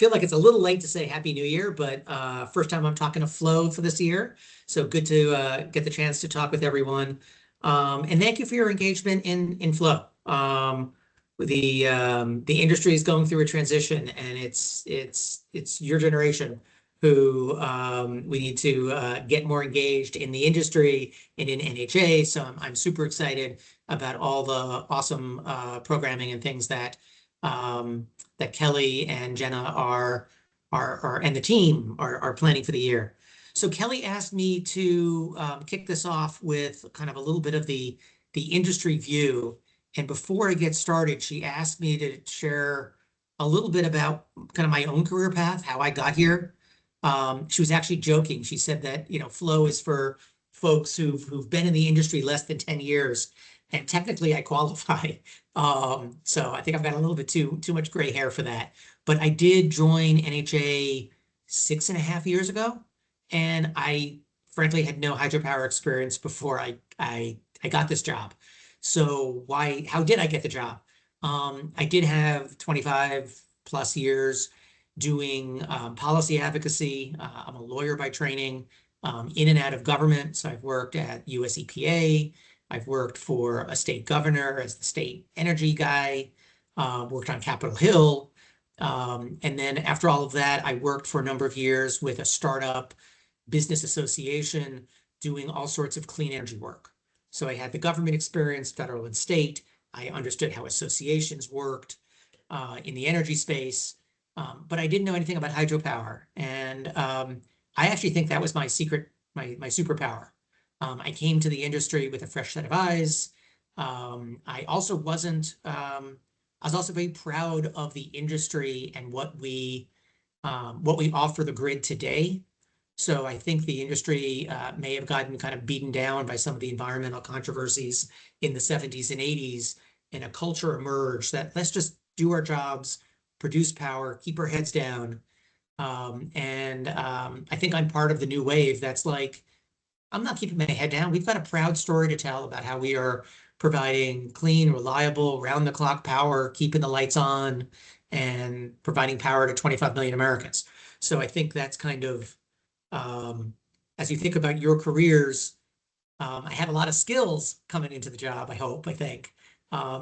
feel like it's a little late to say Happy New Year, but first time I'm talking to Flo for this year. So good to get the chance to talk with everyone. And thank you for your engagement in Flo. The industry is going through a transition, and it's your generation who we need to get more engaged in the industry and in NHA. So I'm super excited about all the awesome programming and things that that Kelly and Jenna are and the team are planning for the year. So Kelly asked me to kick this off with kind of a little bit of the industry view. And before I get started, she asked me to share a little bit about kind of my own career path, how I got here. She was actually joking. She said that, flow is for folks who've been in the industry less than 10 years. And technically I qualify. So I think I've got a little bit too much gray hair for that. But I did join NHA 6.5 years ago. And I frankly had no hydropower experience before I got this job. So how did I get the job? I did have 25 plus years doing policy advocacy. I'm a lawyer by training, in and out of government. So I've worked at US EPA. I've worked for a state governor as the state energy guy, worked on Capitol Hill. And then after all of that, I worked for a number of years with a startup business association doing all sorts of clean energy work. So I had the government experience, federal and state. I understood how associations worked in the energy space, but I didn't know anything about hydropower. And I actually think that was my secret, my superpower. I came to the industry with a fresh set of eyes. I was also very proud of the industry and what we offer the grid today. So I think the industry may have gotten kind of beaten down by some of the environmental controversies in the 70s and 80s, and a culture emerged that let's just do our jobs, produce power, keep our heads down. I think I'm part of the new wave that's like, I'm not keeping my head down. We've got a proud story to tell about how we are providing clean, reliable, round-the-clock power, keeping the lights on, and providing power to 25 million Americans. So I think that's kind of, as you think about your careers, I had a lot of skills coming into the job, I think,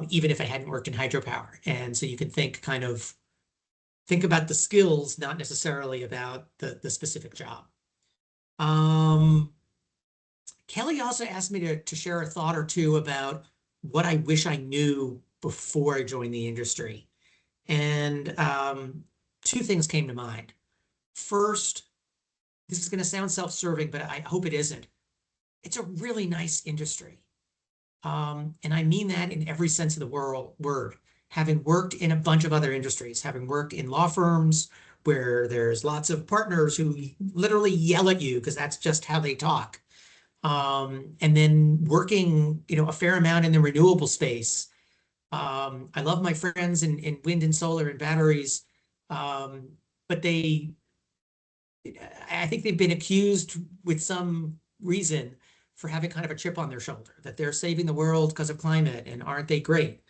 even if I hadn't worked in hydropower. And so you can think about the skills, not necessarily about the specific job. Kelly also asked me to share a thought or two about what I wish I knew before I joined the industry. And two things came to mind. First, this is going to sound self-serving, but I hope it isn't. It's a really nice industry. And I mean that in every sense of the word. Having worked in a bunch of other industries, having worked in law firms where there's lots of partners who literally yell at you because that's just how they talk. And then working, a fair amount in the renewable space. I love my friends in wind and solar and batteries, but I think they've been accused with some reason for having kind of a chip on their shoulder, that they're saving the world because of climate and aren't they great?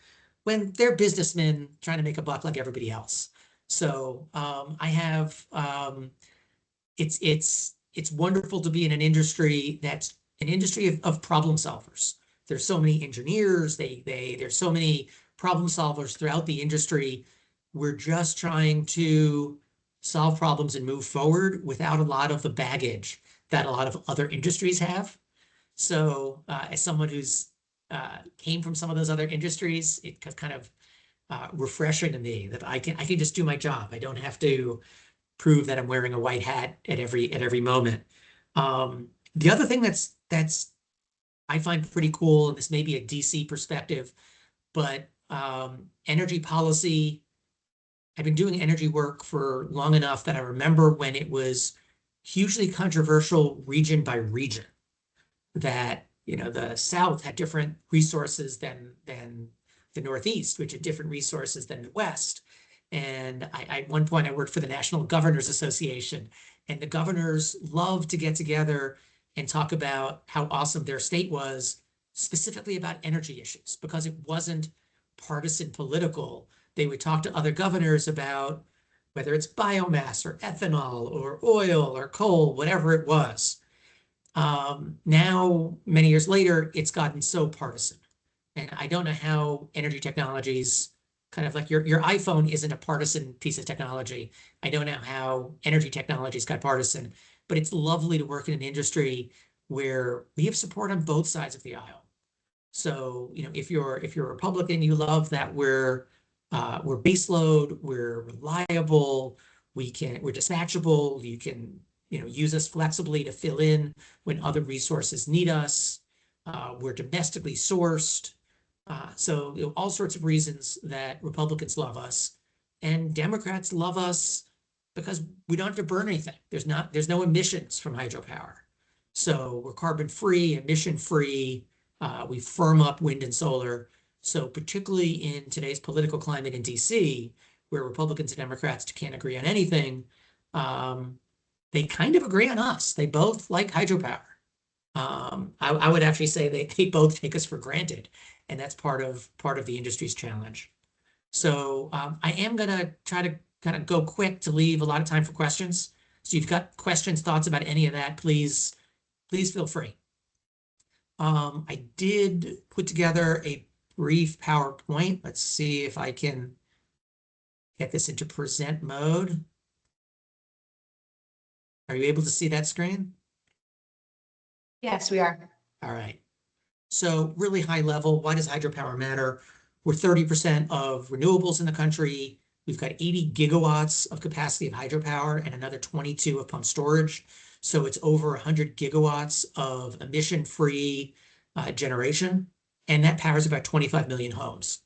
When they're businessmen trying to make a buck like everybody else. So it's wonderful to be in an industry that's an industry of problem solvers. There's so many engineers, there's so many problem solvers throughout the industry. We're just trying to solve problems and move forward without a lot of the baggage that a lot of other industries have. So as someone who's came from some of those other industries, it's kind of refreshing to me that I can just do my job. I don't have to prove that I'm wearing a white hat at every moment. The other thing that's I find pretty cool, and this may be a DC perspective, but energy policy. I've been doing energy work for long enough that I remember when it was hugely controversial region by region, that the South had different resources than the Northeast, which had different resources than the West. And at one point I worked for the National Governors Association, and the governors loved to get together and talk about how awesome their state was, specifically about energy issues, because it wasn't partisan political. They would talk to other governors about whether it's biomass or ethanol or oil or coal, whatever it was. Now, many years later, it's gotten so partisan. And I don't know how energy technologies, kind of like your iPhone isn't a partisan piece of technology. I don't know how energy technologies got partisan, but it's lovely to work in an industry where we have support on both sides of the aisle. So, if you're a Republican, you love that we're baseload, we're reliable, we're dispatchable, you can, use us flexibly to fill in when other resources need us. We're domestically sourced. So, all sorts of reasons that Republicans love us, and Democrats love us because we don't have to burn anything. There's no emissions from hydropower. So we're carbon free, emission free. We firm up wind and solar. So particularly in today's political climate in DC, where Republicans and Democrats can't agree on anything, they kind of agree on us. They both like hydropower. I would actually say they both take us for granted, and that's part of the industry's challenge. So I am gonna try to kind of go quick to leave a lot of time for questions. So you've got questions, thoughts about any of that, please feel free. I did put together a brief PowerPoint. Let's see if I can get this into present mode. Are you able to see that screen? Yes, we are. All right. So really high level, why does hydropower matter? We're 30% of renewables in the country. We've got 80 gigawatts of capacity of hydropower and another 22 of pump storage. So it's over 100 gigawatts of emission-free generation, and that powers about 25 million homes.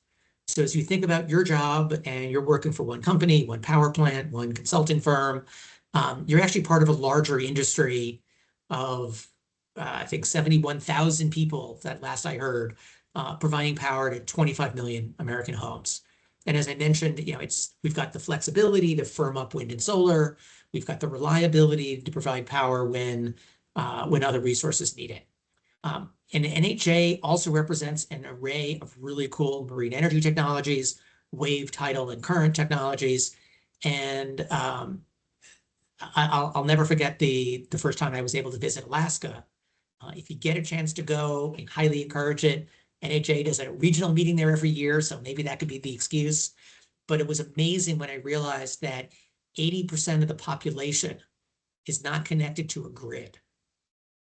So as you think about your job and you're working for one company, one power plant, one consulting firm, you're actually part of a larger industry of, I think, 71,000 people, that last I heard, providing power to 25 million American homes. And as I mentioned, we've got the flexibility to firm up wind and solar. We've got the reliability to provide power when other resources need it. And NHA also represents an array of really cool marine energy technologies, wave, tidal, and current technologies. And I'll never forget the first time I was able to visit Alaska. If you get a chance to go, I highly encourage it. NHA does a regional meeting there every year, so maybe that could be the excuse. But it was amazing when I realized that 80% of the population is not connected to a grid,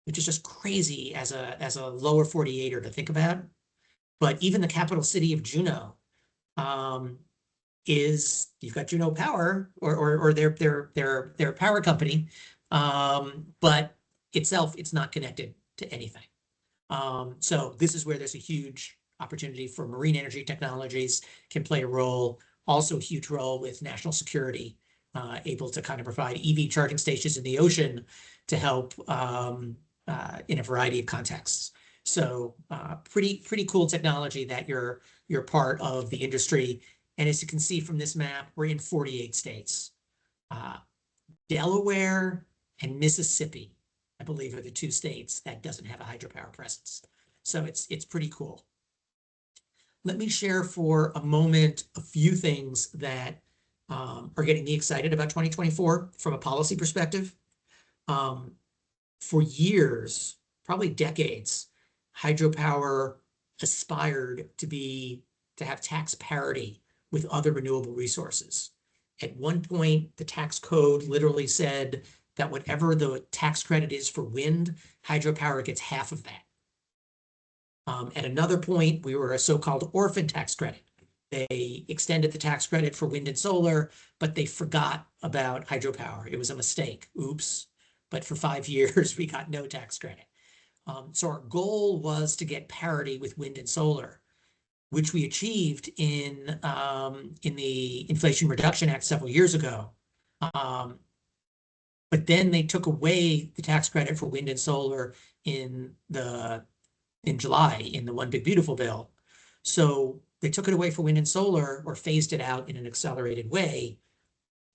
which is just crazy as a lower 48er to think about. But even the capital city of Juneau, you've got Juneau Power or their power company, but itself, it's not connected to anything. So this is where there's a huge opportunity for marine energy technologies can play a role, also a huge role with national security, able to kind of provide EV charging stations in the ocean to help in a variety of contexts. So pretty cool technology that you're part of the industry. And as you can see from this map, we're in 48 states. Delaware and Mississippi, I believe, are the two states that doesn't have a hydropower presence. So it's pretty cool. Let me share for a moment a few things that are getting me excited about 2024 from a policy perspective. For years, probably decades, hydropower aspired to have tax parity with other renewable resources. At one point, the tax code literally said that whatever the tax credit is for wind, hydropower gets half of that. At another point, we were a so-called orphan tax credit. They extended the tax credit for wind and solar, but they forgot about hydropower. It was a mistake. Oops. But for 5 years, we got no tax credit. So our goal was to get parity with wind and solar, which we achieved in the Inflation Reduction Act several years ago. But then they took away the tax credit for wind and solar in July in the One Big Beautiful Bill. So they took it away for wind and solar, or phased it out in an accelerated way.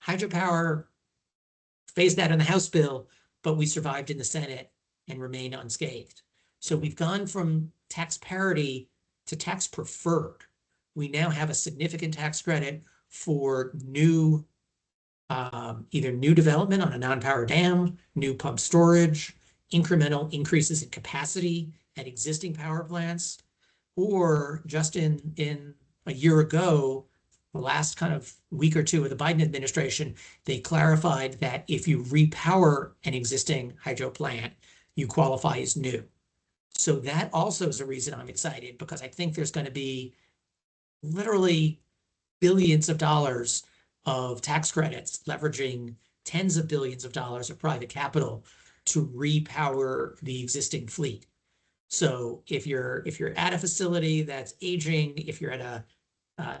Hydropower phased out in the House bill, but we survived in the Senate and remained unscathed. So we've gone from tax parity to tax preferred. We now have a significant tax credit for new either new development on a non-power dam, new pump storage, incremental increases in capacity at existing power plants, or just in a year ago, the last kind of week or two of the Biden administration, they clarified that if you repower an existing hydro plant, you qualify as new. So that also is a reason I'm excited, because I think there's going to be literally billions of dollars of tax credits leveraging tens of billions of dollars of private capital to repower the existing fleet. So if you're at a facility that's aging, if you're at a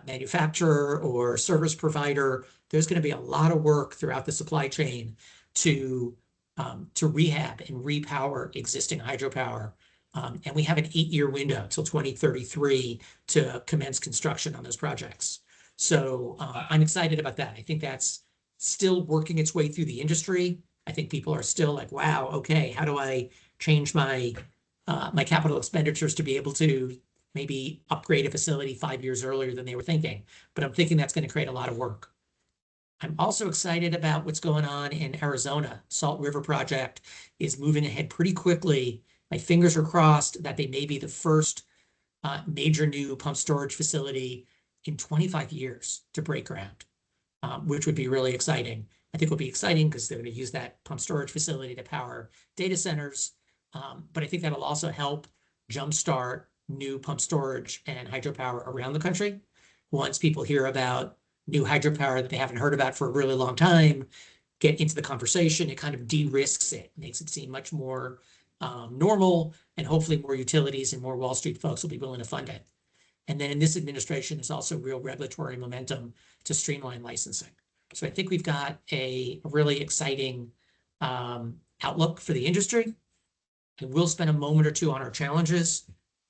manufacturer or service provider, there's going to be a lot of work throughout the supply chain to rehab and repower existing hydropower. And we have an 8-year window till 2033 to commence construction on those projects. So I'm excited about that. I think that's still working its way through the industry. I think people are still like, wow, okay, how do I change my capital expenditures to be able to maybe upgrade a facility 5 years earlier than they were thinking? But I'm thinking that's going to create a lot of work. I'm also excited about what's going on in Arizona. Salt River Project is moving ahead pretty quickly. My fingers are crossed that they may be the first major new pump storage facility in 25 years to break ground, which would be really exciting. I think it will be exciting because they're going to use that pump storage facility to power data centers. But I think that'll also help jumpstart new pump storage and hydropower around the country. Once people hear about new hydropower that they haven't heard about for a really long time, get into the conversation, it kind of de-risks it, makes it seem much more normal, and hopefully more utilities and more Wall Street folks will be willing to fund it. And then in this administration, there's also real regulatory momentum to streamline licensing. So I think we've got a really exciting outlook for the industry. And we'll spend a moment or two on our challenges.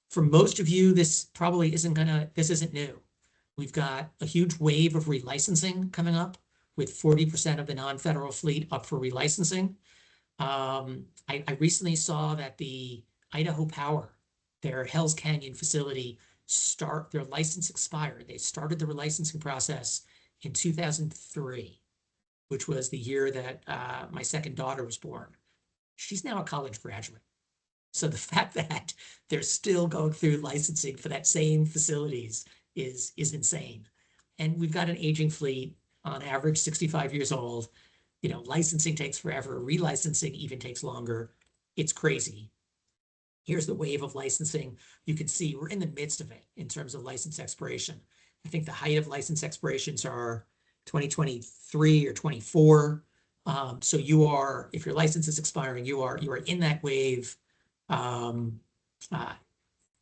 For most of you, this isn't new. We've got a huge wave of relicensing coming up, with 40% of the non-federal fleet up for relicensing. I recently saw that the Idaho Power, their Hells Canyon facility, their license expired. They started the relicensing process in 2003, which was the year that my second daughter was born. She's now a college graduate. So the fact that they're still going through licensing for that same facilities is insane. And we've got an aging fleet, on average 65 years old. Licensing takes forever. Relicensing even takes longer. It's crazy. Here's the wave of licensing. You can see we're in the midst of it in terms of license expiration. I think the height of license expirations are 2023 or 24. So if your license is expiring, you are in that wave.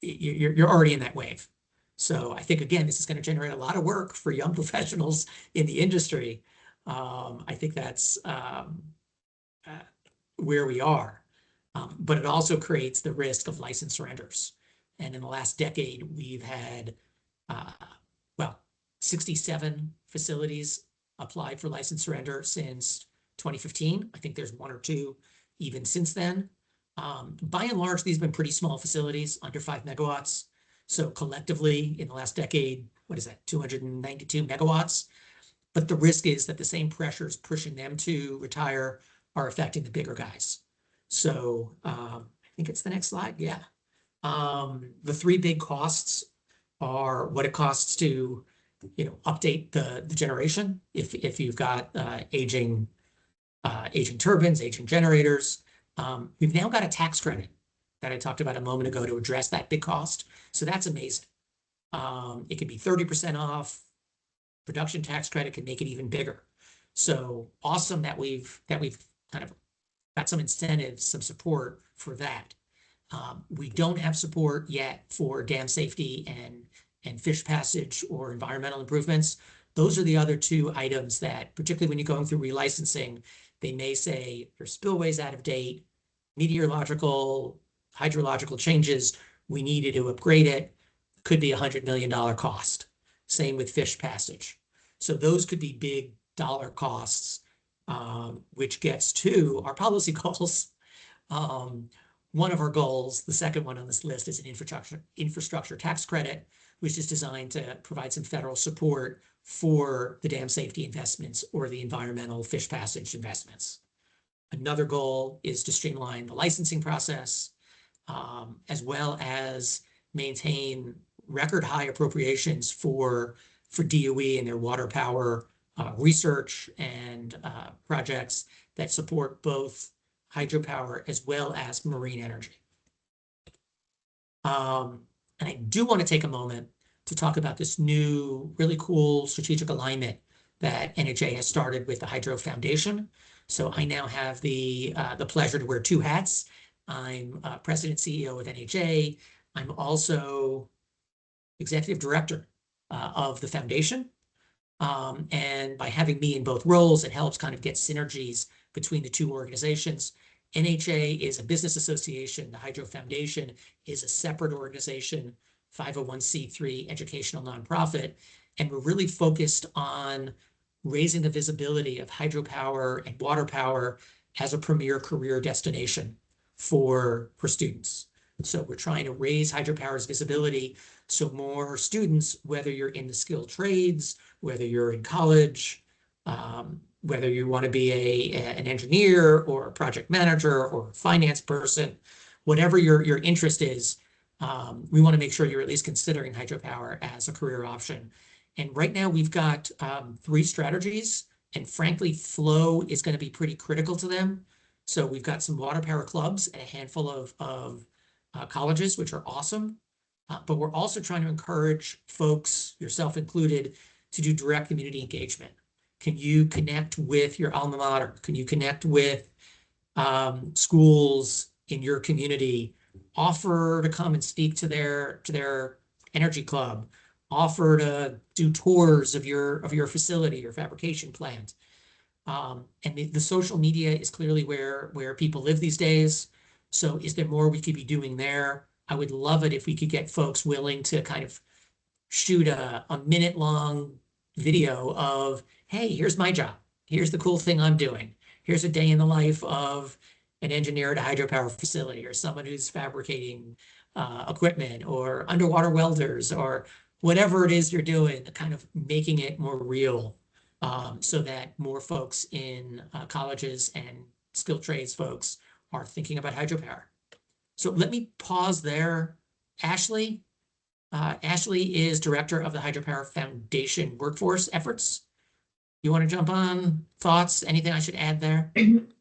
You're already in that wave. So I think, again, this is going to generate a lot of work for young professionals in the industry. I think that's where we are. But it also creates the risk of license surrenders. And in the last decade, we've had, 67 facilities applied for license surrender since 2015. I think there's one or two even since then. By and large, these have been pretty small facilities, under 5 megawatts. So collectively, in the last decade, 292 megawatts. But the risk is that the same pressures pushing them to retire are affecting the bigger guys. So I think it's the next slide. Yeah. The 3 big costs are what it costs to update the generation if you've got aging turbines, aging generators. We've now got a tax credit that I talked about a moment ago to address that big cost. So that's amazing. It could be 30% off. Production tax credit can make it even bigger. So awesome that we've kind of got some incentives, some support for that. We don't have support yet for dam safety and fish passage or environmental improvements. Those are the other 2 items that, particularly when you're going through relicensing, they may say your spillway's out of date, meteorological, hydrological changes, we needed to upgrade it, could be $100 million cost. Same with fish passage. So those could be big dollar costs, which gets to our policy goals. One of our goals, the second one on this list, is an infrastructure tax credit, which is designed to provide some federal support for the dam safety investments or the environmental fish passage investments. Another goal is to streamline the licensing process, as well as maintain record high appropriations for DOE and their water power research and projects that support both hydropower as well as marine energy. And I do want to take a moment to talk about this new, really cool strategic alignment that NHA has started with the Hydro Foundation. So I now have the pleasure to wear two hats. I'm President CEO of NHA. I'm also Executive Director of the foundation. And by having me in both roles, it helps kind of get synergies between the two organizations. NHA is a business association. The Hydro Foundation is a separate organization, 501c3 educational nonprofit. And we're really focused on raising the visibility of hydropower and water power as a premier career destination for students. So we're trying to raise hydropower's visibility so more students, whether you're in the skilled trades, whether you're in college, whether you want to be an engineer or a project manager or a finance person, whatever your interest is, we want to make sure you're at least considering hydropower as a career option. And right now we've got 3 strategies, and frankly, flow is going to be pretty critical to them. So we've got some water power clubs and a handful of colleges, which are awesome. But we're also trying to encourage folks, yourself included, to do direct community engagement. Can you connect with your alma mater? Can you connect with schools in your community? Offer to come and speak to their energy club. Offer to do tours of your facility, your fabrication plant. And the social media is clearly where people live these days. So is there more we could be doing there? I would love it if we could get folks willing to kind of shoot a minute-long video of, hey, here's my job. Here's the cool thing I'm doing. Here's a day in the life of an engineer at a hydropower facility, or someone who's fabricating equipment, or underwater welders, or whatever it is you're doing, kind of making it more real, so that more folks in colleges and skilled trades folks are thinking about hydropower. So let me pause there. Ashley is director of the Hydropower Foundation workforce efforts. You want to jump on? Thoughts? Anything I should add there?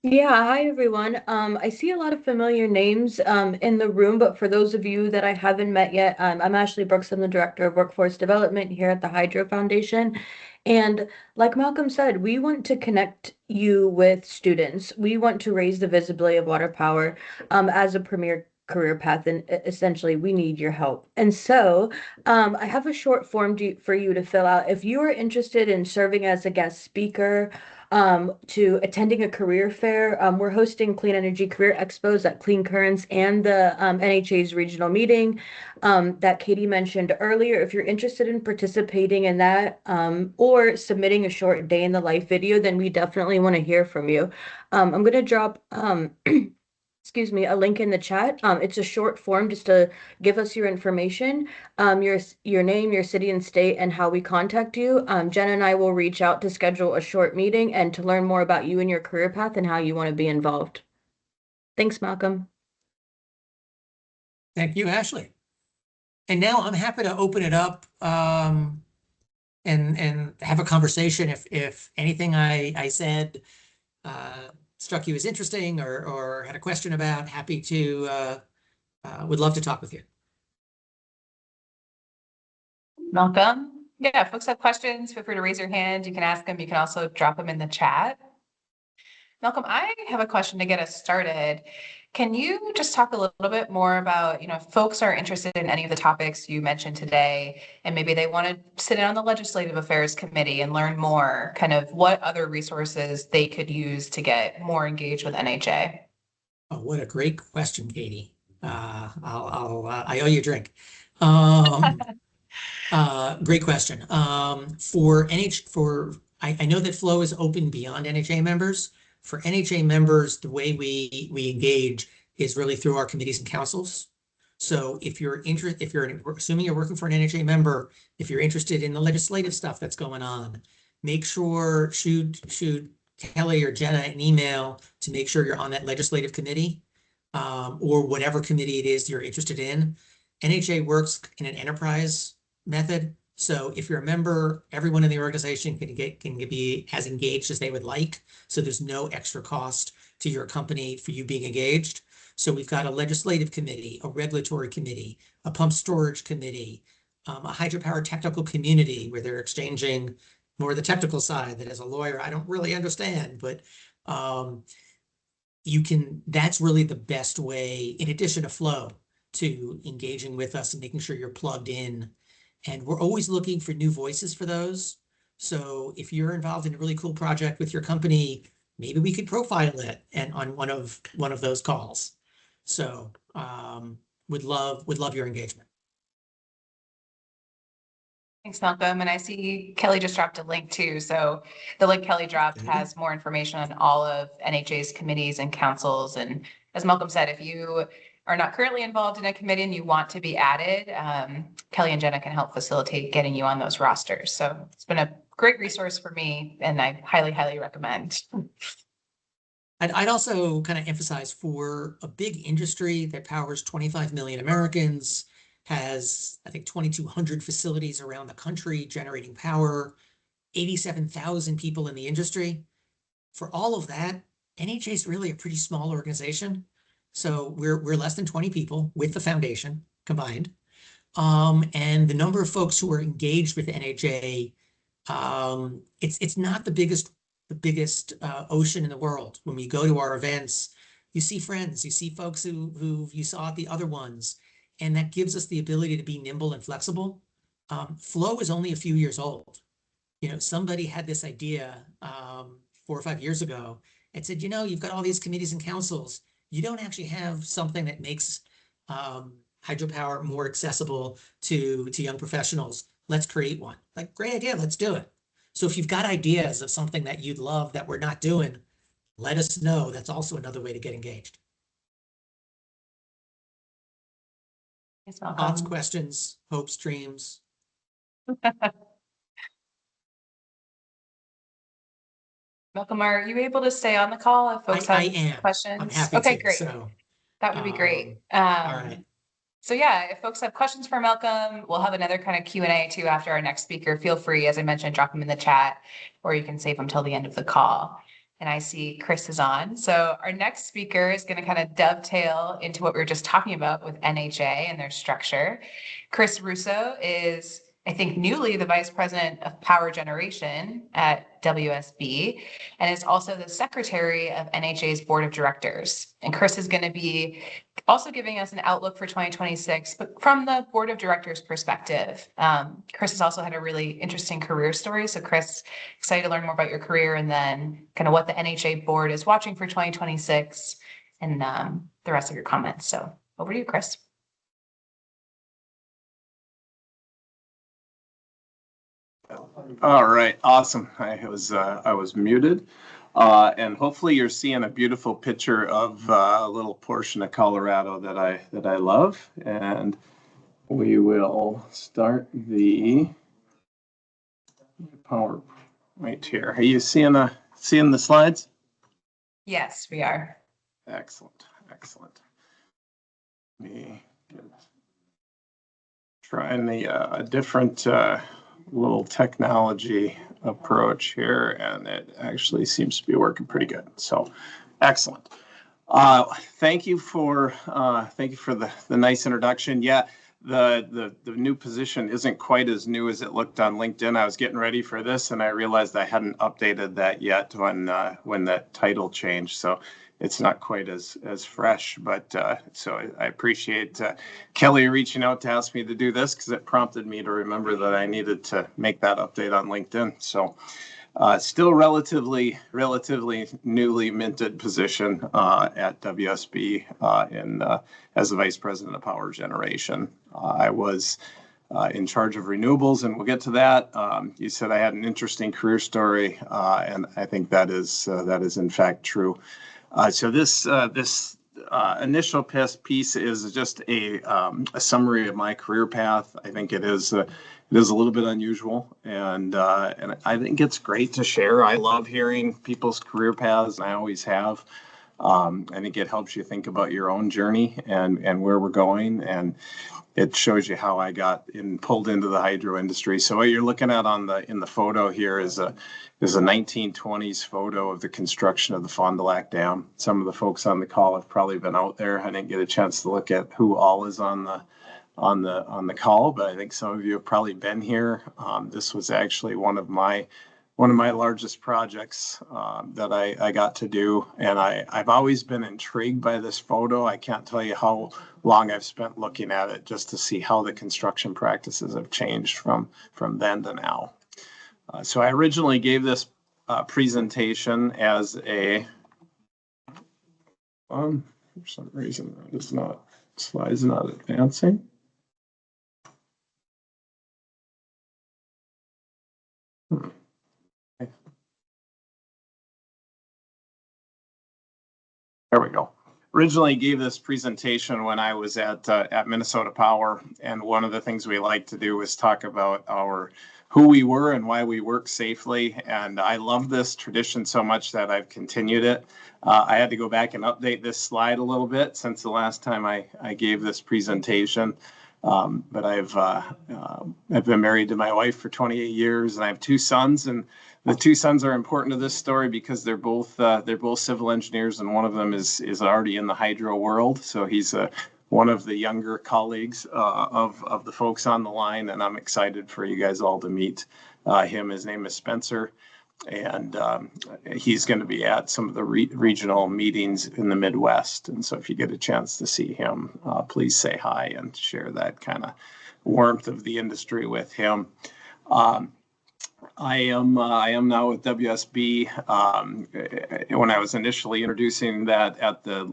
Yeah, hi everyone. I see a lot of familiar names in the room, but for those of you that I haven't met yet, I'm Ashley Brooks. I'm the Director of Workforce Development here at the Hydro Foundation. And like Malcolm said, we want to connect you with students. We want to raise the visibility of water power as a premier career path, and essentially we need your help. And so I have a short form for you to fill out. If you are interested in serving as a guest speaker, to attending a career fair, we're hosting Clean Energy Career Expos at Clean Currents and the NHA's regional meeting that Katie mentioned earlier. If you're interested in participating in that or submitting a short day in the life video, then we definitely want to hear from you. I'm going to drop excuse me, a link in the chat. It's a short form just to give us your information, your name, your city and state, and how we contact you. Jen and I will reach out to schedule a short meeting and to learn more about you and your career path and how you want to be involved. Thanks, Malcolm. Thank you, Ashley. And now I'm happy to open it up and have a conversation. If anything I said struck you as interesting or had a question about, happy to, would love to talk with you. Malcolm. Yeah, if folks have questions, feel free to raise your hand. You can ask them. You can also drop them in the chat. Malcolm, I have a question to get us started. Can you just talk a little bit more about, if folks are interested in any of the topics you mentioned today, and maybe they want to sit in on the Legislative Affairs Committee and learn more, kind of what other resources they could use to get more engaged with NHA? Oh, what a great question, Katie. I owe you a drink. Great question. I know that Flow is open beyond NHA members. For NHA members, the way we engage is really through our committees and councils. So if you're interested, assuming you're working for an NHA member, if you're interested in the legislative stuff that's going on, make sure, shoot Kelly or Jenna an email to make sure you're on that legislative committee, or whatever committee it is you're interested in. NHA works in an enterprise method. So if you're a member, everyone in the organization can be as engaged as they would like. So there's no extra cost to your company for you being engaged. So we've got a legislative committee, a regulatory committee, a pump storage committee, a hydropower technical community where they're exchanging more of the technical side that as a lawyer, I don't really understand, but that's really the best way, in addition to flow, to engaging with us and making sure you're plugged in. And we're always looking for new voices for those. So if you're involved in a really cool project with your company, maybe we could profile it and on one of those calls. So would love your engagement. Thanks, Malcolm. And I see Kelly just dropped a link too. So the link Kelly dropped has more information on all of NHA's committees and councils. And as Malcolm said, if you are not currently involved in a committee and you want to be added, Kelly and Jenna can help facilitate getting you on those rosters. So it's been a great resource for me and I highly, highly recommend. I'd also kind of emphasize, for a big industry that powers 25 million Americans, has, I think, 2,200 facilities around the country generating power, 87,000 people in the industry. For all of that, NHA is really a pretty small organization. So we're less than 20 people with the foundation combined. And the number of folks who are engaged with NHA, it's not the biggest ocean in the world. When we go to our events, you see friends, you see folks who you saw at the other ones, and that gives us the ability to be nimble and flexible. Flow is only a few years old. Somebody had this idea 4 or 5 years ago and said, you've got all these committees and councils. You don't actually have something that makes hydropower more accessible to young professionals. Let's create one. Like, great idea, let's do it. So if you've got ideas of something that you'd love that we're not doing, let us know. That's also another way to get engaged. Thoughts, questions, hopes, dreams. Malcolm, are you able to stay on the call if folks have questions? I'm happy okay, to, great. So, that would be great. All right. So yeah, if folks have questions for Malcolm, we'll have another kind of Q&A too after our next speaker. Feel free, as I mentioned, drop them in the chat, or you can save them till the end of the call. And I see Chris is on. So our next speaker is going to kind of dovetail into what we were just talking about with NHA and their structure. Chris Russo is, I think, newly the Vice President of Power Generation at WSB, and is also the Secretary of NHA's Board of Directors. And Chris is going to be also giving us an outlook for 2026, but from the Board of Directors perspective. Chris has also had a really interesting career story. So Chris, excited to learn more about your career and then kind of what the NHA board is watching for 2026 and the rest of your comments. So over to you, Chris. All right, awesome. I was muted, and hopefully you're seeing a beautiful picture of a little portion of Colorado that I love. And we will start the power right here. Are you seeing the slides? Yes, we are. Excellent. Let me trying a different little technology approach here, and it actually seems to be working pretty good. So excellent. Thank you for the nice introduction. Yeah, the new position isn't quite as new as it looked on LinkedIn. I was getting ready for this and I realized I hadn't updated that yet when that title changed. So it's not quite as fresh, but so I appreciate Kelly reaching out to ask me to do this, because it prompted me to remember that I needed to make that update on LinkedIn. So still relatively newly minted position at WSB as the Vice President of Power Generation. I was in charge of renewables, and we'll get to that. You said I had an interesting career story, and I think that is in fact true. So this initial piece is just a summary of my career path. I think it is a little bit unusual, and I think it's great to share. I love hearing people's career paths, and I always have. I think it helps you think about your own journey and where we're going, and it shows you how I got pulled into the hydro industry. So what you're looking at in the photo here is a 1920s photo of the construction of the Fond du Lac Dam. Some of the folks on the call have probably been out there. I didn't get a chance to look at who all is on the call, but I think some of you have probably been here. This was actually one of my largest projects that I got to do, and I've always been intrigued by this photo. I can't tell you how long I've spent looking at it just to see how the construction practices have changed from then to now. So I originally gave this presentation as a for some reason slide's not advancing. There we go. Originally gave this presentation when I was at Minnesota Power, and one of the things we like to do is talk about who we were and why we work safely. And I love this tradition so much that I've continued it. I had to go back and update this slide a little bit since the last time I gave this presentation. But I've been married to my wife for 28 years, and I have 2 sons, and the 2 sons are important to this story because they're both civil engineers, and one of them is already in the hydro world. So he's one of the younger colleagues of the folks on the line, and I'm excited for you guys all to meet him. His name is Spencer, and he's going to be at some of the regional meetings in the Midwest. And so if you get a chance to see him, please say hi and share that kind of warmth of the industry with him. I am now with WSB. When I was initially introducing that at the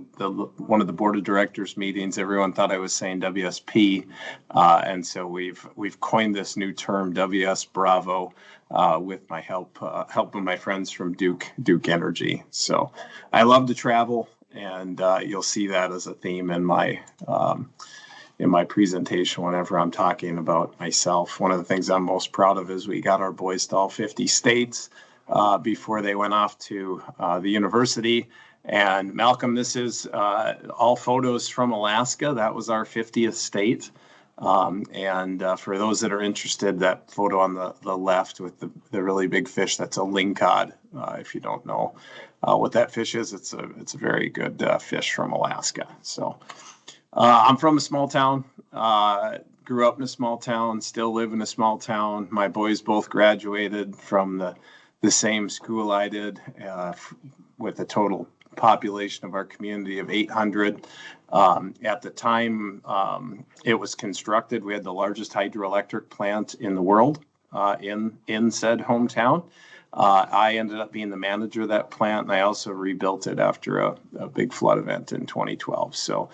one of the board of directors meetings, everyone thought I was saying WSP, and so we've coined this new term WS Bravo with my help of my friends from Duke Energy. So I love to travel, and you'll see that as a theme in my presentation whenever I'm talking about myself. One of the things I'm most proud of is we got our boys to all 50 states before they went off to the university. And Malcolm, this is all photos from Alaska. That was our 50th state. And for those that are interested, that photo on the left with the really big fish, that's a lingcod. If you don't know what that fish is, it's a very good fish from Alaska. So I'm from a small town, grew up in a small town, still live in a small town. My boys both graduated from the same school I did, with a total population of our community of 800. At the time it was constructed, we had the largest hydroelectric plant in the world in said hometown. I ended up being the manager of that plant, and I also rebuilt it after a big flood event in 2012. So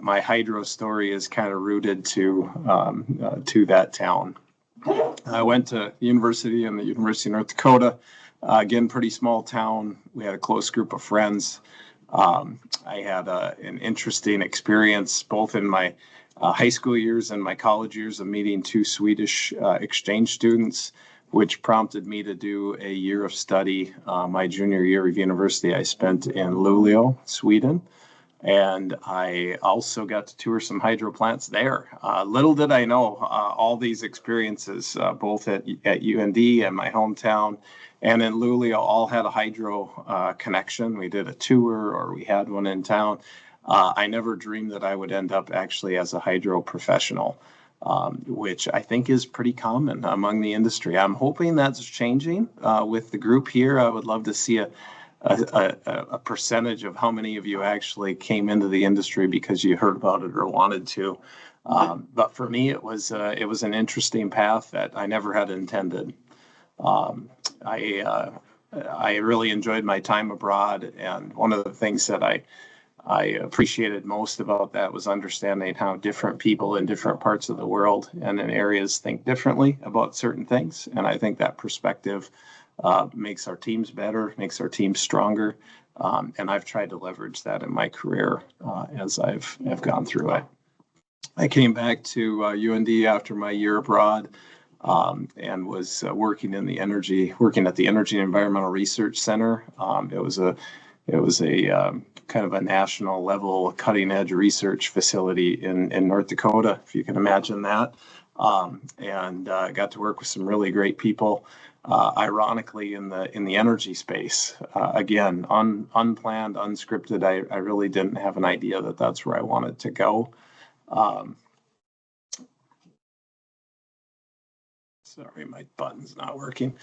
my hydro story is kind of rooted to that town. I went to university in the University of North Dakota. Again, pretty small town. We had a close group of friends. I had an interesting experience both in my high school years and my college years of meeting 2 Swedish exchange students, which prompted me to do a year of study. My junior year of university, I spent in Luleå, Sweden. And I also got to tour some hydro plants there. Little did I know all these experiences, both at UND and my hometown and in Luleå, all had a hydro connection. We did a tour, or we had one in town. I never dreamed that I would end up actually as a hydro professional, which I think is pretty common among the industry. I'm hoping that's changing with the group here. I would love to see a percentage of how many of you actually came into the industry because you heard about it or wanted to. But for me, it was an interesting path that I never had intended. I really enjoyed my time abroad, and one of the things that I appreciated most about that was understanding how different people in different parts of the world and in areas think differently about certain things. And I think that perspective makes our teams better, makes our teams stronger. And I've tried to leverage that in my career as I've gone through it. I came back to UND after my year abroad and was working at the Energy and Environmental Research Center. It was a kind of a national level cutting edge research facility in North Dakota, if you can imagine that. And got to work with some really great people. Ironically, in the energy space, again, unplanned, unscripted. I really didn't have an idea that that's where I wanted to go. Sorry, my button's not working.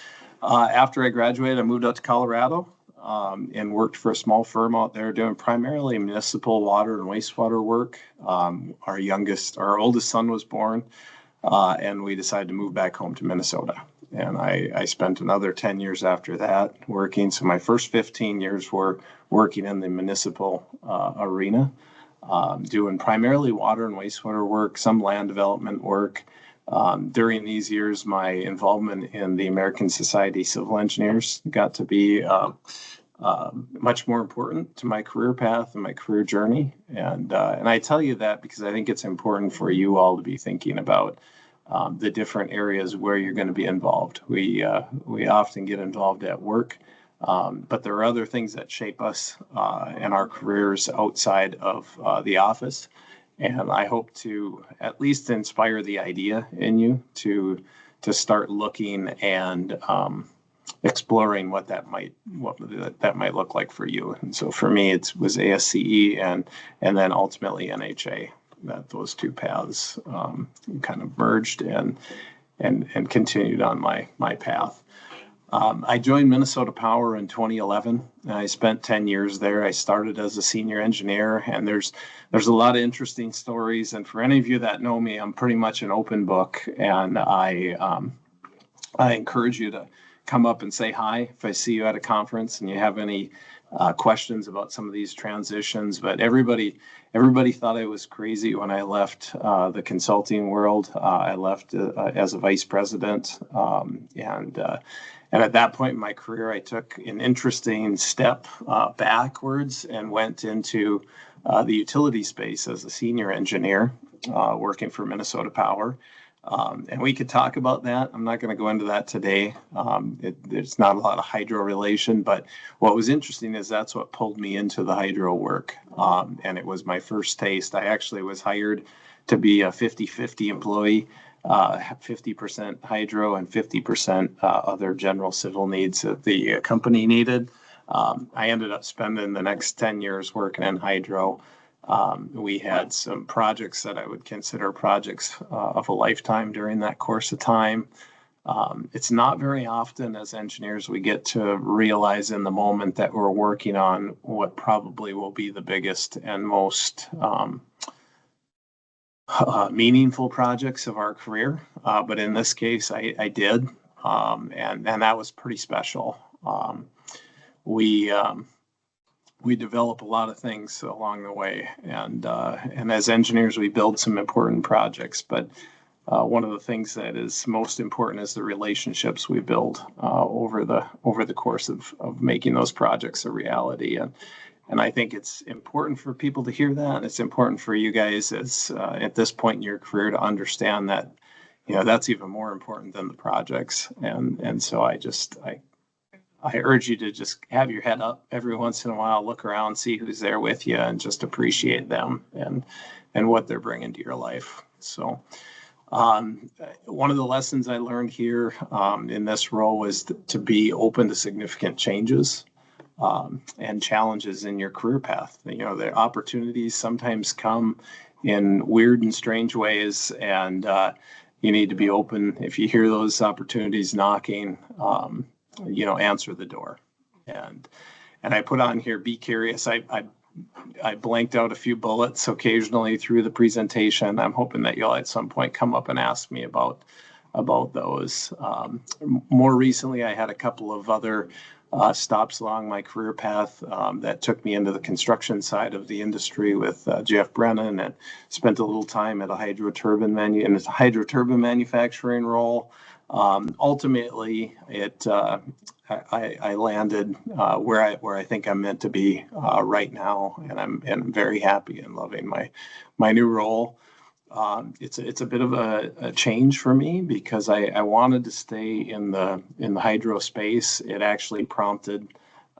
After I graduated, I moved out to Colorado and worked for a small firm out there doing primarily municipal water and wastewater work. Our oldest son was born, and we decided to move back home to Minnesota. And I spent another 10 years after that working. So my first 15 years were working in the municipal arena, doing primarily water and wastewater work, some land development work. During these years, my involvement in the American Society of Civil Engineers got to be much more important to my career path and my career journey. And I tell you that because I think it's important for you all to be thinking about the different areas where you're going to be involved. We often get involved at work, but there are other things that shape us in our careers outside of the office. And I hope to at least inspire the idea in you to start looking and exploring what that might look like for you. And so for me, it was ASCE and then ultimately NHA. That those two paths kind of merged and continued on my path. I joined Minnesota Power in 2011, and I spent 10 years there. I started as a senior engineer, and there's a lot of interesting stories. And for any of you that know me, I'm pretty much an open book, and I encourage you to come up and say hi if I see you at a conference and you have any questions about some of these transitions. But everybody thought I was crazy when I left the consulting world. I left as a vice president, and at that point in my career, I took an interesting step backwards and went into the utility space as a senior engineer, working for Minnesota Power. And we could talk about that. I'm not going to go into that today. There's not a lot of hydro relation, but what was interesting is that's what pulled me into the hydro work. And it was my first taste. I actually was hired to be a 50-50 employee, 50% hydro and 50% other general civil needs that the company needed. I ended up spending the next 10 years working in hydro. We had some projects that I would consider projects of a lifetime during that course of time. It's not very often as engineers we get to realize in the moment that we're working on what probably will be the biggest and most meaningful projects of our career. But in this case, I did, and that was pretty special. We develop a lot of things along the way, and as engineers, we build some important projects. But one of the things that is most important is the relationships we build over the course of making those projects a reality. And I think it's important for people to hear that. It's important for you guys as at this point in your career to understand that, that's even more important than the projects. And so I urge you to just have your head up every once in a while, look around, see who's there with you, and just appreciate them and what they're bringing to your life. So one of the lessons I learned here in this role was to be open to significant changes and challenges in your career path. The opportunities sometimes come in weird and strange ways, and you need to be open. If you hear those opportunities knocking, answer the door. And I put on here, be curious. I blanked out a few bullets occasionally through the presentation. I'm hoping that you'll at some point come up and ask me about those. More recently, I had a couple of other stops along my career path that took me into the construction side of the industry with Jeff Brennan, and spent a little time at a hydro turbine manufacturing role. Ultimately, I landed where I think I'm meant to be right now, and I'm very happy and loving my new role. It's a bit of a change for me because I wanted to stay in the hydro space. It actually prompted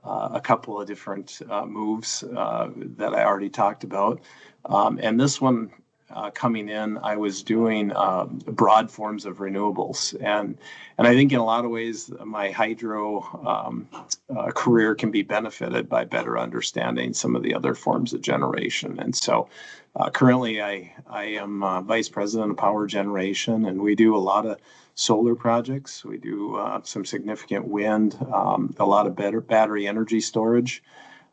a couple of different moves that I already talked about, and this one. Coming in, I was doing broad forms of renewables, and I think in a lot of ways my hydro career can be benefited by better understanding some of the other forms of generation. And so, currently, I am vice president of power generation, and we do a lot of solar projects. We do some significant wind, a lot of better battery energy storage.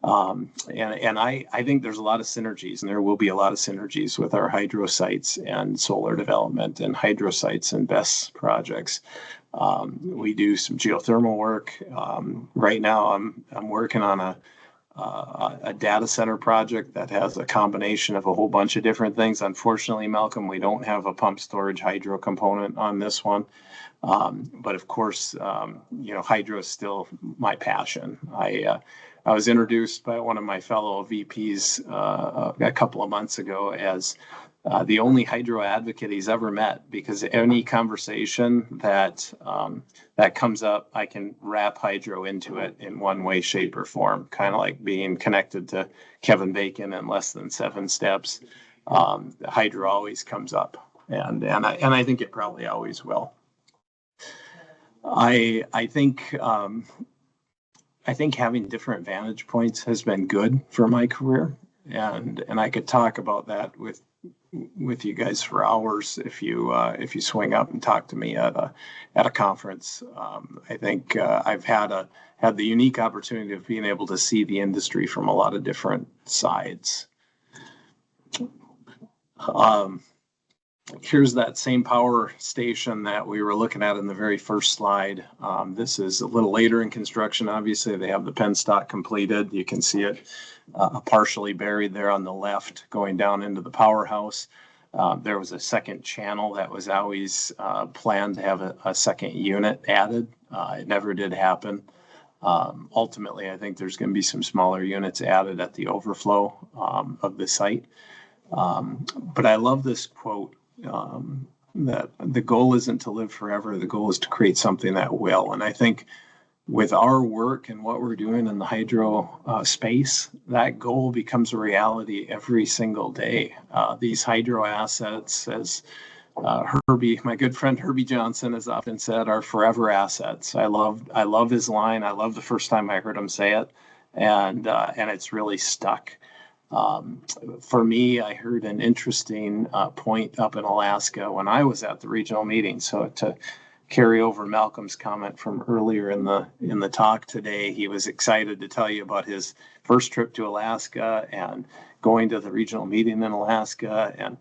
And I think there's a lot of synergies, and there will be a lot of synergies with our hydro sites and solar development and hydro sites and BESS projects. We do some geothermal work. Right now, I'm working on a data center project that has a combination of a whole bunch of different things. Unfortunately, Malcolm, we don't have a pump storage hydro component on this one. But of course, hydro is still my passion. I was introduced by one of my fellow VPs a couple of months ago as the only hydro advocate he's ever met, because any conversation that comes up, I can wrap hydro into it in one way, shape, or form, kind of like being connected to Kevin Bacon in less than 7 steps. Hydro always comes up, and I think it probably always will. I think having different vantage points has been good for my career, and I could talk about that with you guys for hours if you swing up and talk to me at a conference. I think I've had the unique opportunity of being able to see the industry from a lot of different sides. Here's that same power station that we were looking at in the very first slide. This is a little later in construction. Obviously, they have the penstock completed. You can see it partially buried there on the left going down into the powerhouse. There was a second channel that was always planned to have a second unit added. It never did happen. Ultimately, I think there's going to be some smaller units added at the overflow of the site. But I love this quote. That the goal isn't to live forever. The goal is to create something that will. And I think with our work and what we're doing in the hydro space, that goal becomes a reality every single day. These hydro assets, as Herbie, my good friend Herbie Johnson has often said, are forever assets. I love his line. I love the first time I heard him say it, and it's really stuck. For me, I heard an interesting point up in Alaska when I was at the regional meeting. So to carry over Malcolm's comment from earlier in the talk today, he was excited to tell you about his first trip to Alaska and going to the regional meeting in Alaska. And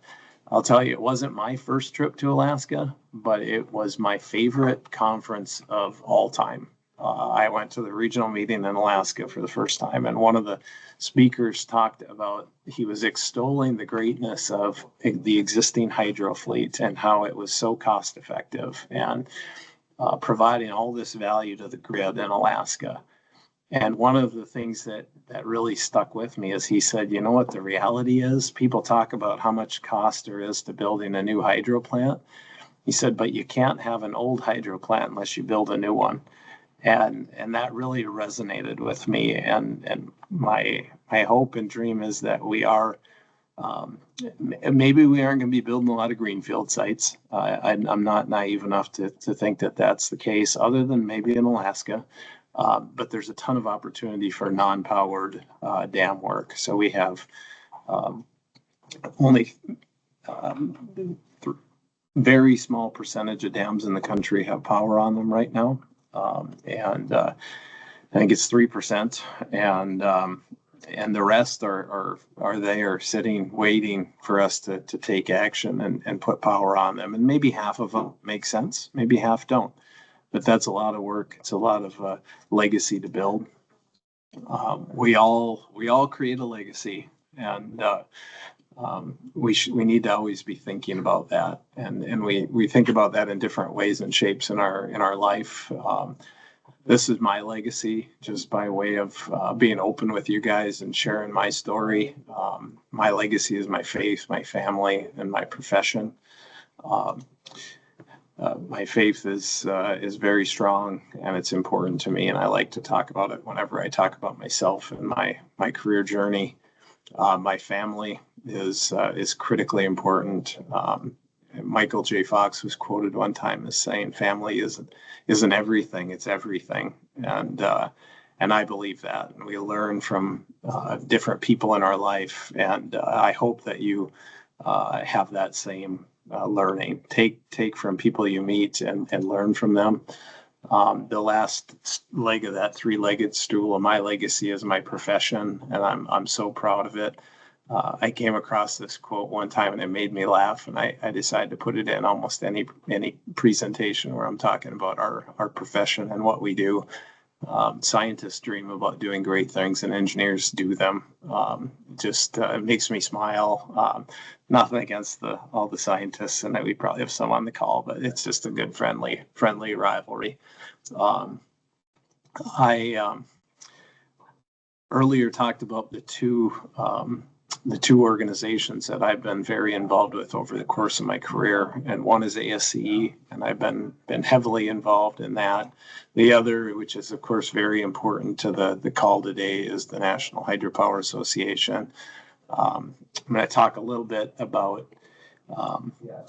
I'll tell you, it wasn't my first trip to Alaska, but it was my favorite conference of all time. I went to the regional meeting in Alaska for the first time, and one of the speakers talked about, he was extolling the greatness of the existing hydro fleet and how it was so cost effective and providing all this value to the grid in Alaska. And one of the things that really stuck with me is he said, you know what the reality is? People talk about how much cost there is to building a new hydro plant. He said, but you can't have an old hydro plant unless you build a new one. And that really resonated with me. And my hope and dream is that we are, maybe we aren't going to be building a lot of greenfield sites. I'm not naive enough to think that that's the case, other than maybe in Alaska. But there's a ton of opportunity for non-powered dam work. So we have only very small percentage of dams in the country have power on them right now. And I think it's 3%, and the rest are there sitting, waiting for us to take action and put power on them. And maybe half of them make sense, maybe half don't. But that's a lot of work. It's a lot of legacy to build. We all create a legacy, and we need to always be thinking about that, and we think about that in different ways and shapes in our life. This is my legacy, just by way of being open with you guys and sharing my story. My legacy is my faith, my family, and my profession. My faith is very strong, and it's important to me, and I like to talk about it whenever I talk about myself and my career journey. My family is critically important. Michael J. Fox was quoted one time as saying, "Family isn't everything; it's everything." And I believe that. And we learn from different people in our life, and I hope that you have that same learning. Take from people you meet and learn from them. The last leg of that three-legged stool of my legacy is my profession, and I'm so proud of it. I came across this quote one time and it made me laugh, and I decided to put it in almost any presentation where I'm talking about our profession and what we do. Scientists dream about doing great things, and engineers do them. It makes me smile. Nothing against all the scientists, and we probably have some on the call, but it's just a good friendly rivalry. I earlier talked about the two organizations that I've been very involved with over the course of my career, and one is ASCE, and I've been heavily involved in that. The other, which is of course very important to the call today, is the National Hydropower Association. I'm going to talk a little bit about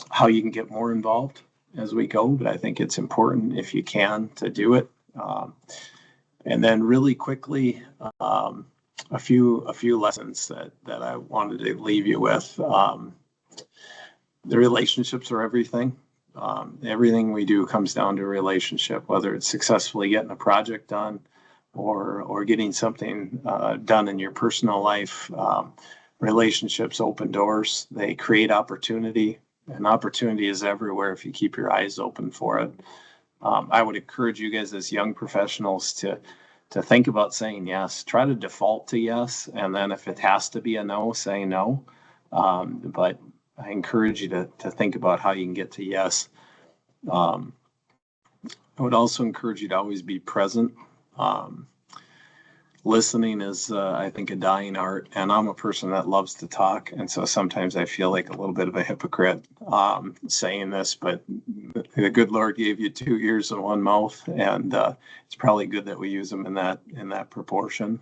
how you can get more involved as we go, but I think it's important, if you can, to do it. And then really quickly, a few lessons that I wanted to leave you with. The relationships are everything. Everything we do comes down to a relationship, whether it's successfully getting a project done or getting something done in your personal life. Relationships open doors. They create opportunity, and opportunity is everywhere if you keep your eyes open for it. I would encourage you guys as young professionals to think about saying yes. Try to default to yes, and then if it has to be a no, say no. But I encourage you to think about how you can get to yes. I would also encourage you to always be present. Listening is, I think, a dying art, and I'm a person that loves to talk, and so sometimes I feel like a little bit of a hypocrite saying this, but the good Lord gave you 2 ears and 1 mouth, and it's probably good that we use them in that proportion.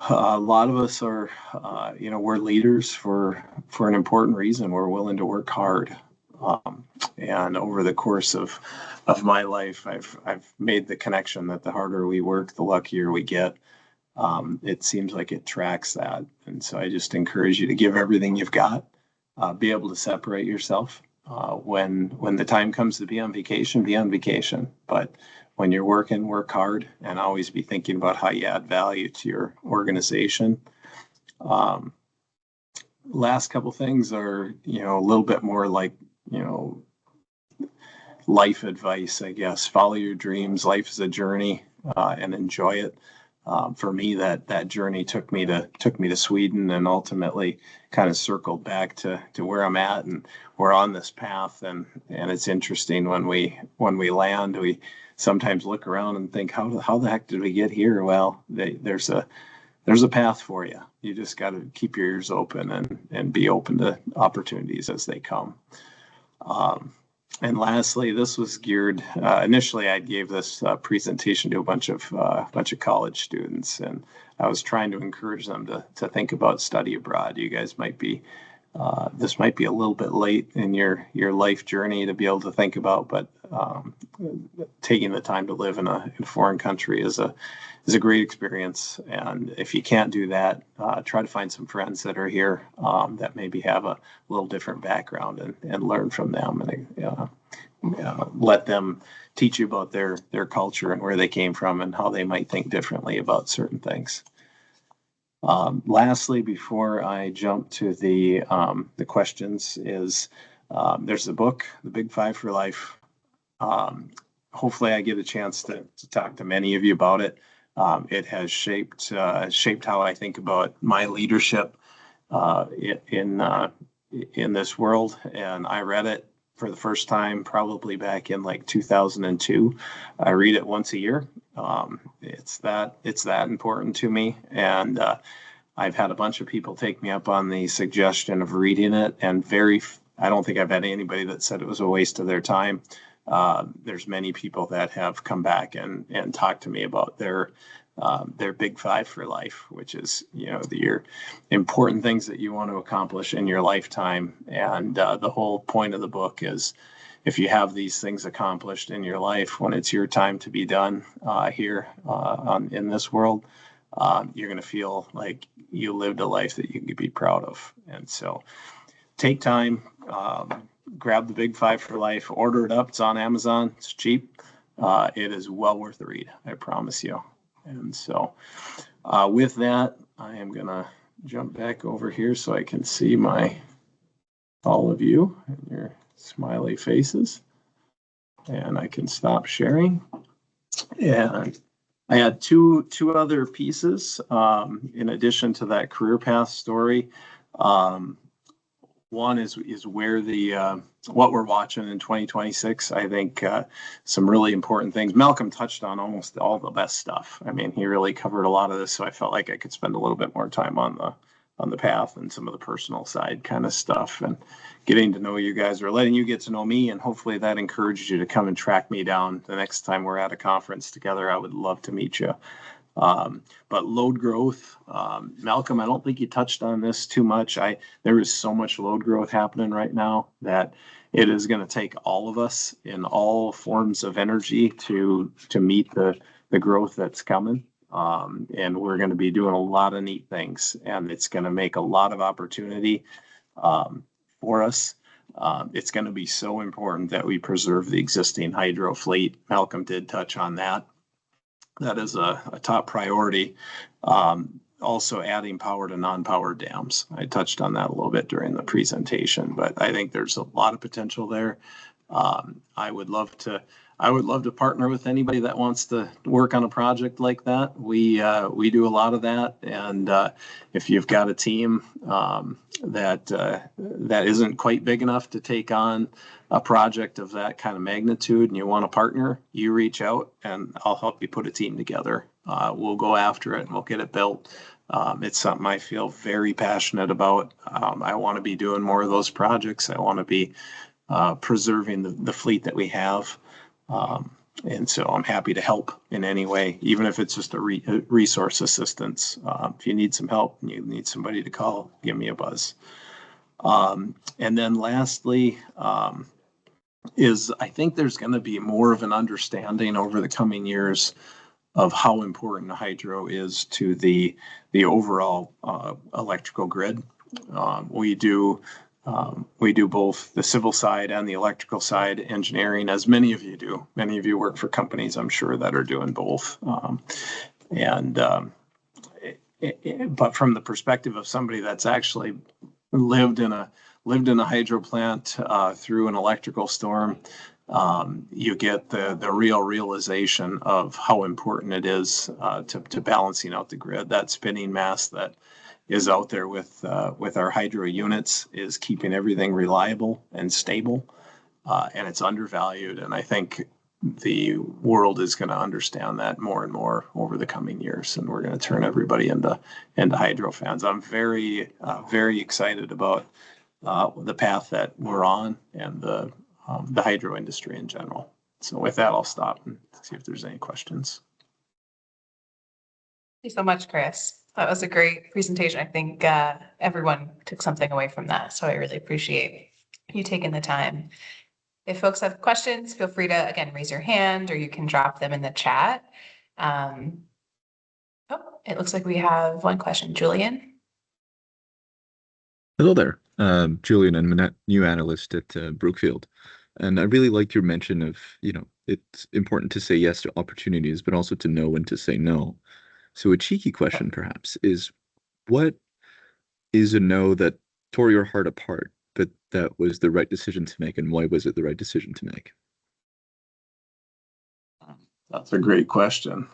A lot of us are, we're leaders for an important reason. We're willing to work hard. And over the course of my life, I've made the connection that the harder we work, the luckier we get. It seems like it tracks that. And so I just encourage you to give everything you've got, be able to separate yourself. When the time comes to be on vacation. But when you're working, work hard, and always be thinking about how you add value to your organization. Last couple things are, a little bit more like, life advice, I guess. Follow your dreams. Life is a journey, and enjoy it. For me, that journey took me to Sweden, and ultimately kind of circled back to where I'm at, and we're on this path. And it's interesting when we land, we sometimes look around and think, how the heck did we get here? Well, there's a path for you. You just got to keep your ears open and be open to opportunities as they come. And lastly, this was geared, initially I gave this presentation to a bunch of college students, and I was trying to encourage them to think about study abroad. You guys might be, this might be a little bit late in your life journey to be able to think about, but taking the time to live in a foreign country is a great experience. And if you can't do that, try to find some friends that are here that maybe have a little different background and learn from them, and let them teach you about their culture and where they came from and how they might think differently about certain things. Lastly, before I jump to the questions, is there's a book, The Big Five for Life. Hopefully I get a chance to talk to many of you about it. It has shaped how I think about my leadership. in this world, and I read it for the first time probably back in like 2002. I read it once a year. It's that important to me, and I've had a bunch of people take me up on the suggestion of reading it, and I don't think I've had anybody that said it was a waste of their time. There's many people that have come back and talked to me about their big five for life, which is, your important things that you want to accomplish in your lifetime. And the whole point of the book is, if you have these things accomplished in your life, when it's your time to be done here in this world, you're going to feel like you lived a life that you can be proud of. And so take time, grab the Big Five for Life, order it up. It's on Amazon. It's cheap. It is well worth the read, I promise you. And so with that, I am going to jump back over here so I can see all of you and your smiley faces. And I can stop sharing. And I had two other pieces in addition to that career path story. One is where what we're watching in 2026. I think some really important things. Malcolm touched on almost all the best stuff. I mean, he really covered a lot of this, so I felt like I could spend a little bit more time on the path and some of the personal side kind of stuff, and getting to know you guys, or letting you get to know me, and hopefully that encourages you to come and track me down the next time we're at a conference together. I would love to meet you. But load growth, Malcolm, I don't think you touched on this too much. There is so much load growth happening right now that it is going to take all of us in all forms of energy to meet the growth that's coming. And we're going to be doing a lot of neat things, and it's going to make a lot of opportunity for us. It's going to be so important that we preserve the existing hydro fleet. Malcolm did touch on that. That is a top priority. Also adding power to non-powered dams. I touched on that a little bit during the presentation, but I think there's a lot of potential there. I would love to partner with anybody that wants to work on a project like that. We do a lot of that, and if you've got a team that isn't quite big enough to take on a project of that kind of magnitude, and you want to partner, you reach out, and I'll help you put a team together. We'll go after it, and we'll get it built. It's something I feel very passionate about. I want to be doing more of those projects. I want to be preserving the fleet that we have. And so I'm happy to help in any way, even if it's just a resource assistance. If you need some help and you need somebody to call, give me a buzz. And then lastly, I think there's going to be more of an understanding over the coming years of how important hydro is to the overall electrical grid. We do both the civil side and the electrical side engineering, as many of you do. Many of you work for companies, I'm sure, that are doing both. But from the perspective of somebody that's actually lived in a hydro plant through an electrical storm, you get the real realization of how important it is to balancing out the grid. That spinning mass that is out there with our hydro units is keeping everything reliable and stable, and it's undervalued. And I think the world is going to understand that more and more over the coming years, and we're going to turn everybody into hydro fans. I'm very excited about the path that we're on, and the hydro industry in general. So with that, I'll stop and see if there's any questions. Thank you so much, Chris. That was a great presentation. I think everyone took something away from that. So I really appreciate you taking the time. If folks have questions, feel free to, again, raise your hand, or you can drop them in the chat. It looks like we have one question. Julian? Hello there. Julian, I'm a new analyst at Brookfield. And I really liked your mention of, it's important to say yes to opportunities, but also to know when to say no. So a cheeky question, perhaps, is what is a no that tore your heart apart, but that was the right decision to make, and why was it the right decision to make? That's a great question.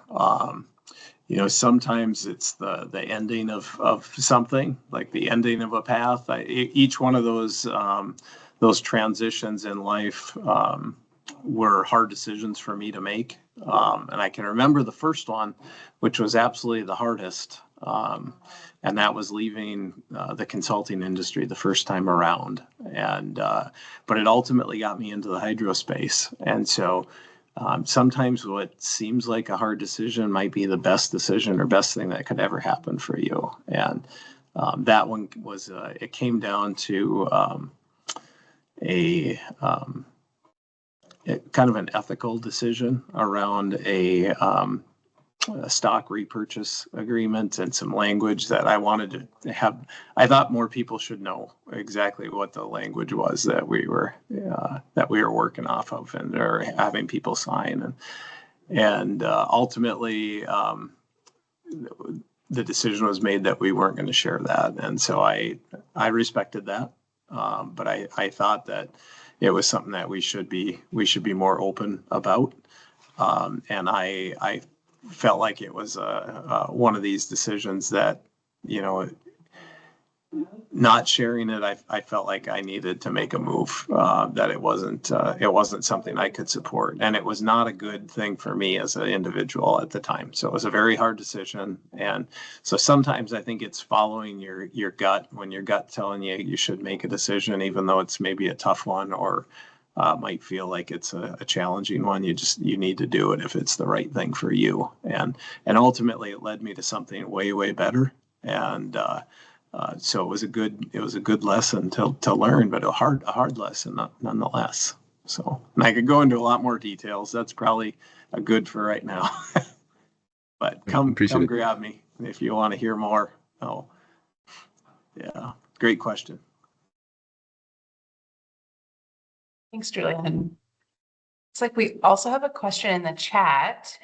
sometimes it's the ending of something, like the ending of a path. Each one of those transitions in life were hard decisions for me to make. And I can remember the first one, which was absolutely the hardest. And that was leaving the consulting industry the first time around. But it ultimately got me into the hydro space. And so sometimes what seems like a hard decision might be the best decision or best thing that could ever happen for you. And that one was, it came down to a kind of an ethical decision around a stock repurchase agreement and some language that I wanted to have. I thought more people should know exactly what the language was that we were working off of and or having people sign. And ultimately, the decision was made that we weren't going to share that. And so I respected that. But I thought that it was something that we should be more open about. And I felt like it was one of these decisions that, not sharing it, I felt like I needed to make a move, that it wasn't something I could support. And it was not a good thing for me as an individual at the time. So it was a very hard decision. And so sometimes I think it's following your gut, when your gut telling you should make a decision, even though it's maybe a tough one or might feel like it's a challenging one. You need to do it if it's the right thing for you. And ultimately it led me to something way, way better. And so it was a good lesson to learn, but a hard lesson nonetheless. So, and I could go into a lot more details. That's probably a good for right now. But come grab me if you want to hear more. Oh, yeah, great question. Thanks, Julian. It's like we also have a question in the chat.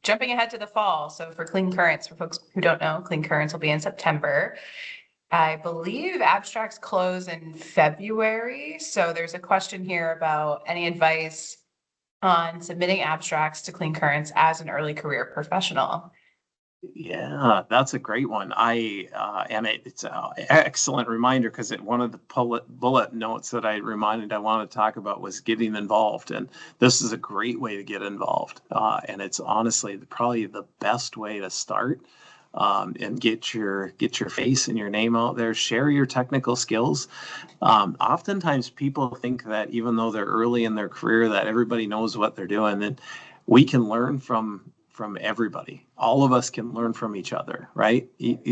Jumping ahead to the fall. So for Clean Currents, for folks who don't know, Clean Currents will be in September. I believe abstracts close in February. So there's a question here about any advice on submitting abstracts to Clean Currents as an early career professional. Yeah, that's a great one. And it's an excellent reminder, because one of the bullet notes that I wanted to talk about was getting involved. And this is a great way to get involved. And it's honestly probably the best way to start, and get your face and your name out there, share your technical skills. Oftentimes people think that even though they're early in their career, that everybody knows what they're doing, and we can learn from everybody. All of us can learn from each other, right?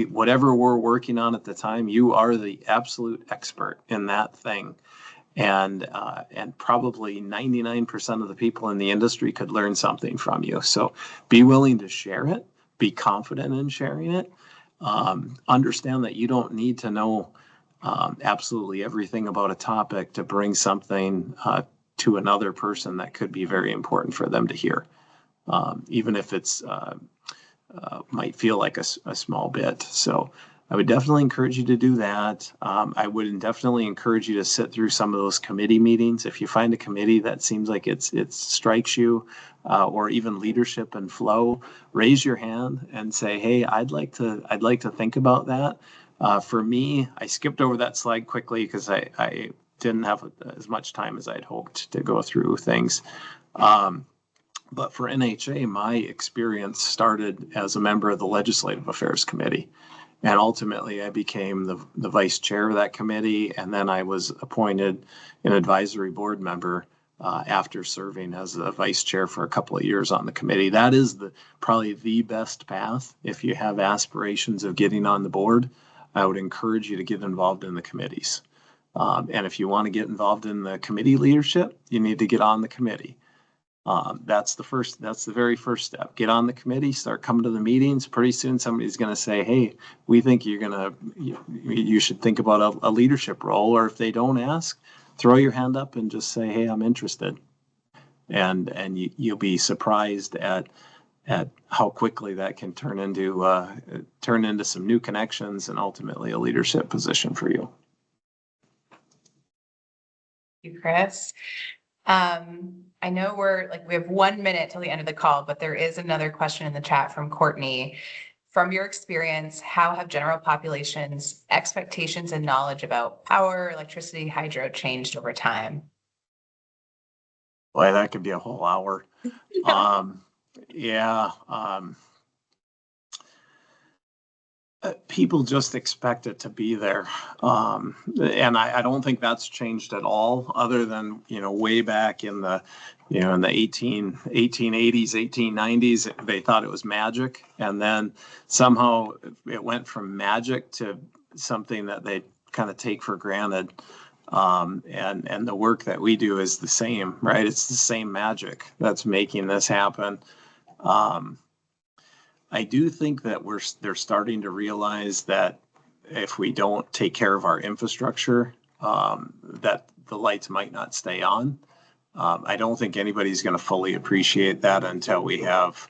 Whatever we're working on at the time, you are the absolute expert in that thing. And probably 99% of the people in the industry could learn something from you. So be willing to share it, be confident in sharing it. Understand that you don't need to know absolutely everything about a topic to bring something to another person that could be very important for them to hear. Even if it's might feel like a small bit. So I would definitely encourage you to do that. I would definitely encourage you to sit through some of those committee meetings. If you find a committee that seems like it strikes you, or even leadership and flow, raise your hand and say, "Hey, I'd like to think about that." For me, I skipped over that slide quickly because I didn't have as much time as I'd hoped to go through things. But for NHA, my experience started as a member of the Legislative Affairs Committee. And ultimately, I became the vice chair of that committee. And then I was appointed an advisory board member after serving as a vice chair for a couple of years on the committee. That is probably the best path. If you have aspirations of getting on the board, I would encourage you to get involved in the committees. And if you want to get involved in the committee leadership, you need to get on the committee. That's the very first step. Get on the committee, start coming to the meetings. Pretty soon somebody's going to say, "Hey, we think you should think about a leadership role." Or if they don't ask, throw your hand up and just say, "Hey, I'm interested." And you'll be surprised at how quickly that can turn into some new connections and ultimately a leadership position for you. Thank you, Chris. I know we have 1 minute till the end of the call, but there is another question in the chat from Courtney. From your experience, how have general populations' expectations and knowledge about power, electricity, hydro changed over time? Boy, that could be a whole hour. Yeah. People just expect it to be there. And I don't think that's changed at all, other than, way back in the, in the 1880s, 1890s, they thought it was magic. And then somehow it went from magic to something that they kind of take for granted. And the work that we do is the same, right? It's the same magic that's making this happen. I do think that they're starting to realize that if we don't take care of our infrastructure, that the lights might not stay on. I don't think anybody's going to fully appreciate that until we have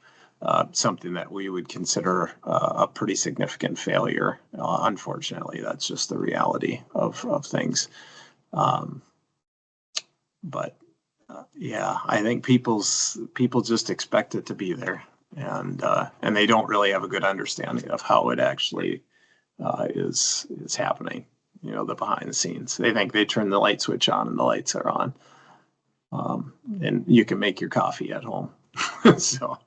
something that we would consider a pretty significant failure. Unfortunately, that's just the reality of things. But yeah, I think people just expect it to be there. And they don't really have a good understanding of how it actually is happening, the behind the scenes. They think they turn the light switch on and the lights are on. And you can make your coffee at home. So.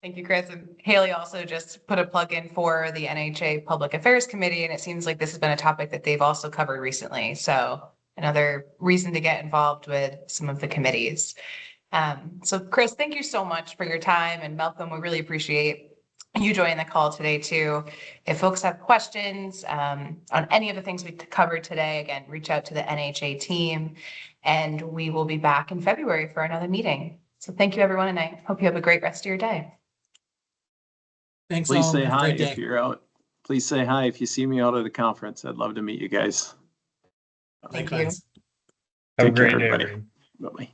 Thank you, Chris. And Haley also just put a plug in for the NHA Public Affairs Committee, and it seems like this has been a topic that they've also covered recently. So another reason to get involved with some of the committees. So Chris, thank you so much for your time, and Malcolm, we really appreciate you joining the call today too. If folks have questions on any of the things we covered today, again, reach out to the NHA team, and we will be back in February for another meeting. So thank you, everyone, and I hope you have a great rest of your day. Thanks. Please all. say Have a hi great day. if you're out. Please say hi if you see me out at a conference. I'd love to meet you guys. Thank you. Likewise. Have a Take care, great day, everybody. everyone. Bye-bye.